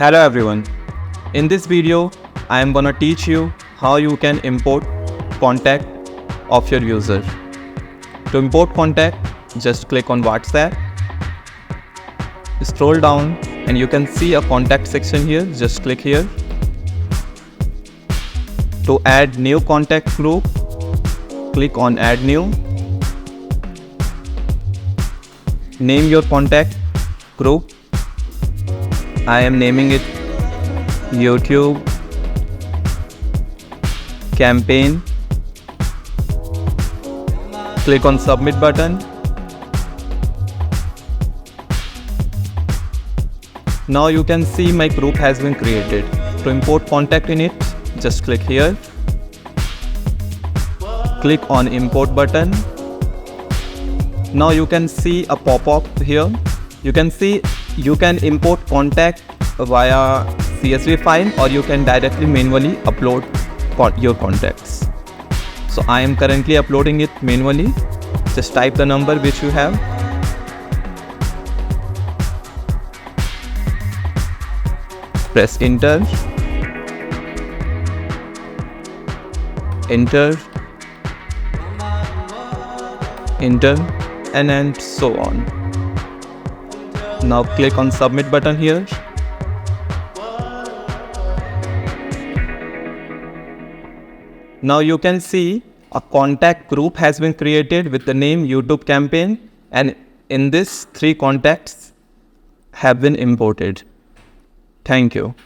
Hello everyone. In this video, I am gonna teach you how you can import contact of your user. To import contact, just click on WhatsApp. Scroll down and you can see a contact section here. Just click here. To add new contact group, click on add new. Name your contact group. I am naming it YouTube campaign. Click on submit button. Now you can see my group has been created. To import contact in it, just click here. Click on import button. Now you can see a pop-up here. You can see you can import contact via CSV file, or you can directly manually upload your contacts. So I am currently uploading it manually. Just type the number which you have. Press enter. Enter. Enter. And so on. Now click on submit button here. Now you can see a contact group has been created with the name YouTube campaign, and in this 3 contacts have been imported. Thank you.